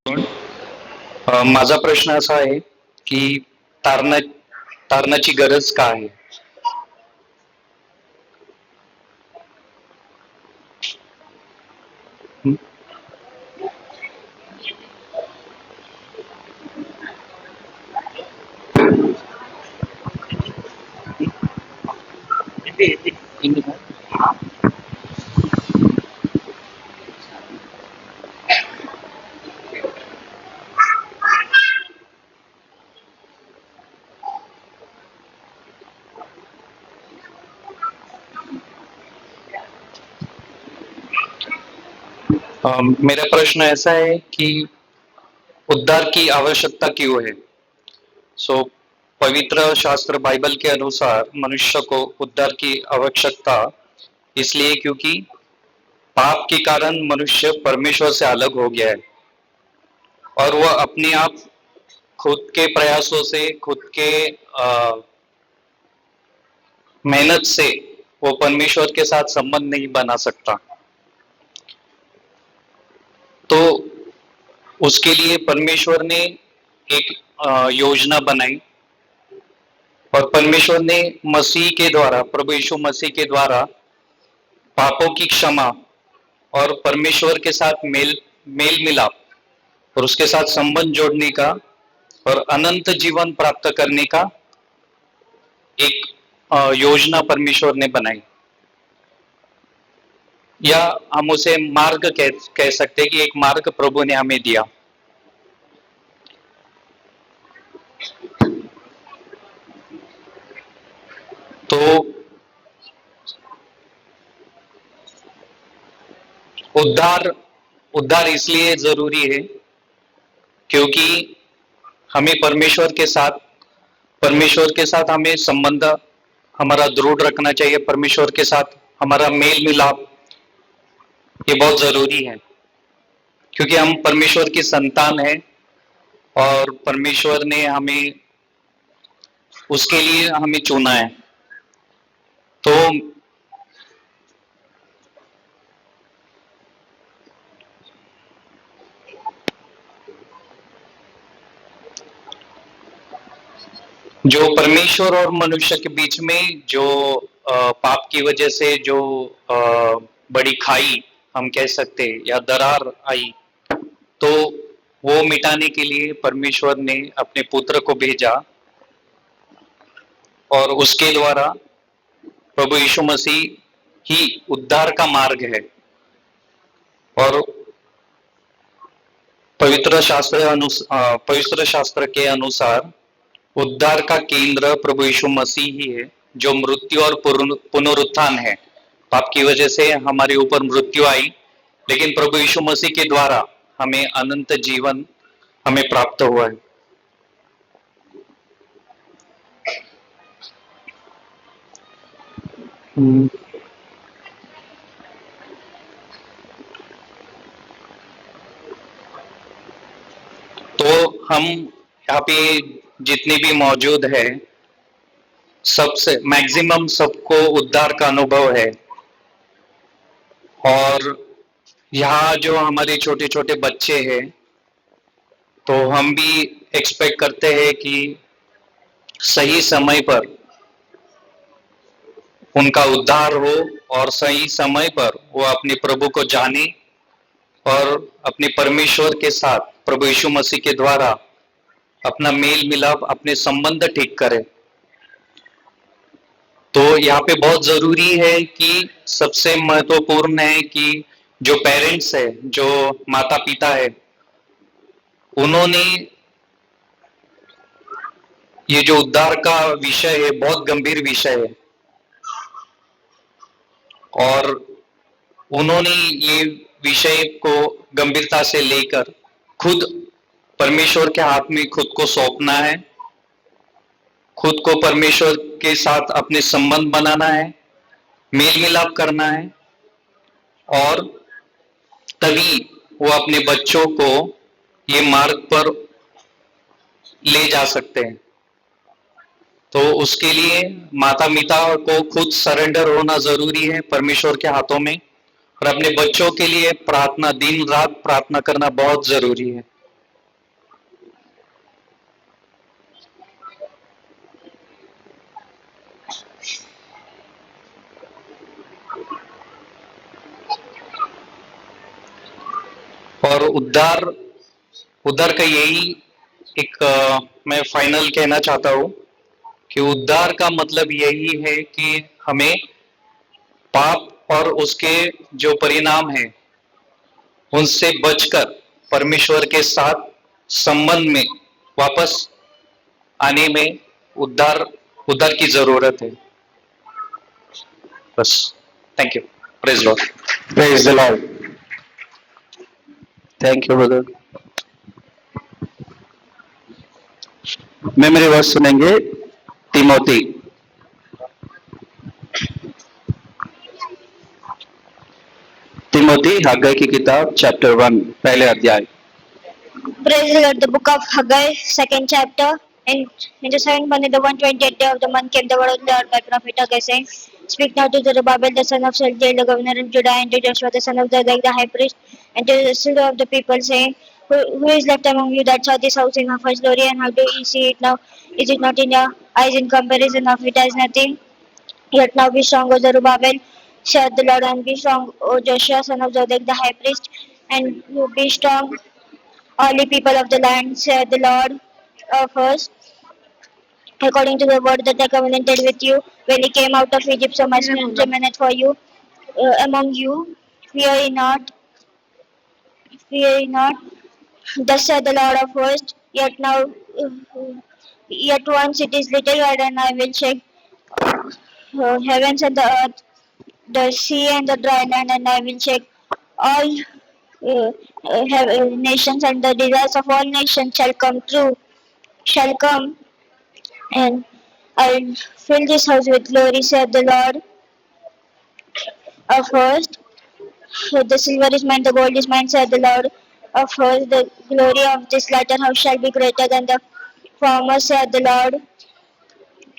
माझा प्रश्न असा आहे की तारणा तारणाची गरज का आहे? हं? मेरा प्रश्न ऐसा है कि उद्धार की आवश्यकता क्यों है? सो पवित्र शास्त्र बाइबल के अनुसार मनुष्य को उद्धार की आवश्यकता इसलिए क्योंकि पाप के कारण मनुष्य परमेश्वर से अलग हो गया है और वह अपने आप खुद के प्रयासों से खुद के मेहनत से वो परमेश्वर के साथ संबंध नहीं बना सकता। तो उसके लिए परमेश्वर ने एक योजना बनाई और परमेश्वर ने मसीह के द्वारा, प्रभु यीशु मसीह के द्वारा पापों की क्षमा और परमेश्वर के साथ मेल मेल मिलाप और उसके साथ संबंध जोड़ने का और अनंत जीवन प्राप्त करने का एक योजना परमेश्वर ने बनाई, या हम उसे मार्ग कह सकते हैं कि एक मार्ग प्रभु ने हमें दिया। तो उद्धार उद्धार इसलिए जरूरी है क्योंकि हमें परमेश्वर के साथ हमें संबंध हमारा दृढ़ रखना चाहिए। परमेश्वर के साथ हमारा मेल मिलाप ये बहुत जरूरी है क्योंकि हम परमेश्वर की संतान है और परमेश्वर ने हमें उसके लिए हमें चुना है। तो जो परमेश्वर और मनुष्य के बीच में जो पाप की वजह से जो बड़ी खाई हम कह सकते या दरार आई, तो वो मिटाने के लिए परमेश्वर ने अपने पुत्र को भेजा और उसके द्वारा प्रभु यीशु मसीह ही उद्धार का मार्ग है। और पवित्र शास्त्र के अनुसार उद्धार का केंद्र प्रभु यीशु मसीह ही है, जो मृत्यु और पुनरुत्थान है। पाप की वजह से हमारे ऊपर मृत्यु आई, लेकिन प्रभु यीशु मसीह के द्वारा हमें अनंत जीवन हमें प्राप्त हुआ है। तो हम यहाँ पे जितने भी मौजूद है, सबसे मैक्सिमम सबको उद्धार का अनुभव है। और यहाँ जो हमारे छोटे छोटे बच्चे हैं, तो हम भी एक्सपेक्ट करते हैं कि सही समय पर उनका उद्धार हो और सही समय पर वो अपने प्रभु को जाने और अपने परमेश्वर के साथ प्रभु यीशु मसीह के द्वारा अपना मेल मिलाप, अपने संबंध ठीक करे। तो यहाँ पे बहुत जरूरी है कि सबसे महत्वपूर्ण है कि जो पेरेंट्स है, जो माता पिता है, उन्होंने ये जो उद्धार का विषय है बहुत गंभीर विषय है और उन्होंने ये विषय को गंभीरता से लेकर खुद परमेश्वर के हाथ में खुद को सौंपना है, खुद को परमेश्वर के साथ अपने संबंध बनाना है, मेल मिलाप करना है, और तभी वो अपने बच्चों को ये मार्ग पर ले जा सकते हैं। तो उसके लिए माता पिता को खुद सरेंडर होना जरूरी है परमेश्वर के हाथों में, और अपने बच्चों के लिए प्रार्थना, दिन रात प्रार्थना करना बहुत जरूरी है। उद्धार उद्धार का यही एक मैं फाइनल कहना चाहता हूं कि उद्धार का मतलब यही है कि हमें पाप और उसके जो परिणाम हैं उनसे बचकर परमेश्वर के साथ संबंध में वापस आने में उद्धार उद्धार की जरूरत है। बस, thank you. Praise lord. Praise the lord. Thank you brother. Memory verse सुनेंगे तिमोथी। तिमोथी हग्गई की किताब चैप्टर 1 पहले अध्याय। Praise the Lord. The book of Haggai, second chapter. In the second month, in the 128th day of the month, came the word of the Lord by prophet Haggai, saying, Speak now to Zerubbabel, the son of Shealtiel, the governor of Judah, and to Joshua, the son of Zadok, the high priest, and to the children of the people, saying, who is left among you that saw this house in her first glory, and how do you see it now? Is it not in your eyes in comparison of it as nothing? Yet now be strong, O Zerubbabel, saith the Lord, and be strong, O Joshua, son of Zadok, the high priest, and be strong, all the people of the land, saith the Lord of hosts, according to the word that I covenanted with you when he came out of Egypt, so my spirit remaineth for you among you. Fear ye not, fear ye not. Thus saith the Lord of hosts, yet now, yet once it is little while, and I will shake heavens and the earth, the sea and the dry land, and I will shake all nations, and the desires of all nations shall come true, shall come, and I will fill this house with glory, saith the Lord of hosts. The silver is mine, the gold is mine, saith the Lord of hosts. The glory of this latter house shall be greater than the former, saith the Lord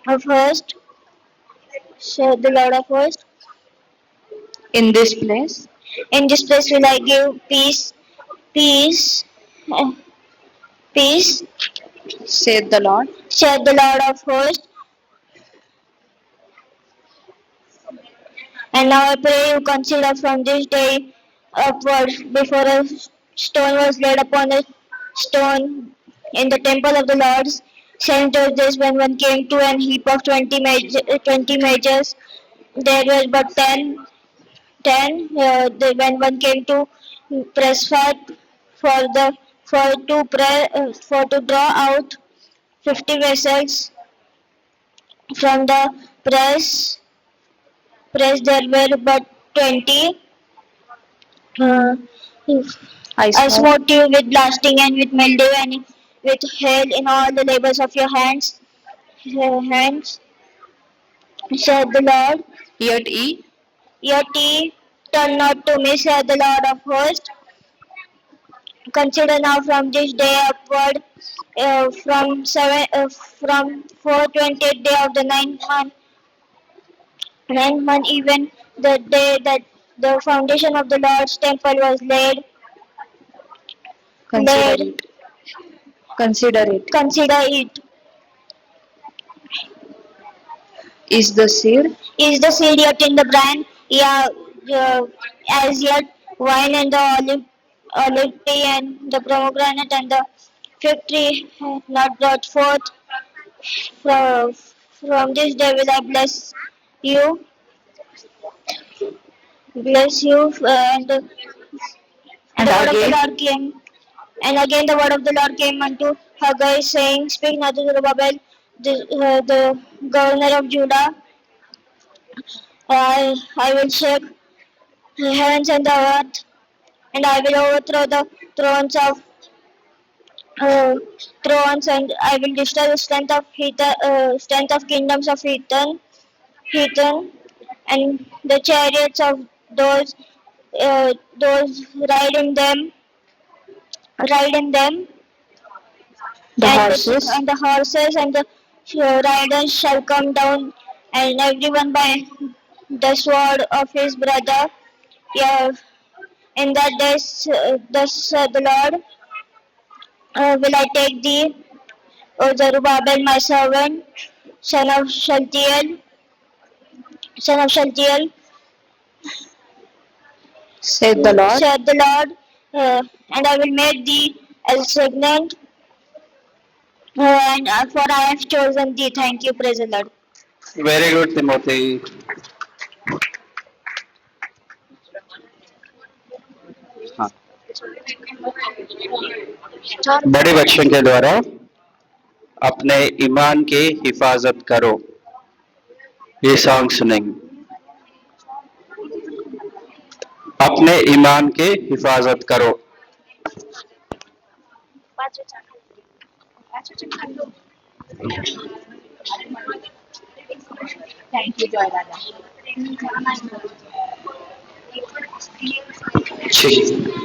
of hosts, saith the Lord of hosts. In this place, In this place will I give peace, peace, uh, peace, saith the Lord. saith the Lord of hosts. And now I pray you consider from this day upward, before a stone was laid upon a stone in the temple of the Lord, saying to this, when one came to an heap of 20 measures, there were but 10. When one came to press fat for the for to draw out 50 vessels from the press, there were but 20. Uh, I I smote smote you with blasting and with mildew and with hail in all the labors of your hands, said the Lord. yet ye Yet ye turn not to me, said the Lord of hosts. Consider now from this day upward, from 420th day of the ninth month, even the day that the foundation of the Lord's temple was laid. consider Laid. it. Consider it. Consider it. Is the seed Is the seed yet in the brine? Yeah, as yet wine and the olive tree and the pomegranate and the fig tree have not brought forth. From this day will I bless you, and the and word of the again Lord came. And again the word of the Lord came unto Haggai, saying, Speak not to Zerubbabel, the governor of Judah. I will shake the heavens and the earth, and I will overthrow the thrones of uh, thrones, and I will destroy the strength of kingdoms of heathen, and the chariots of those ride in them, the horses and the horses and the riders shall come down, and everyone by the sword of his brother. Yeah, in that day, thus said the Lord, will I take thee, O Zerubbabel, my servant, son of Shealtiel, saith the Lord. said the Lord, and I will make thee exultant, and for I have chosen thee. Thank you, praise the Lord. Very good Timothy. हाँ. बड़े बच्चों के द्वारा अपने ईमान की हिफाजत करो. ये सॉन्ग सुनेंगे. अपने ईमान की हिफाजत करो. Thank you, Joy Dada. ठीक.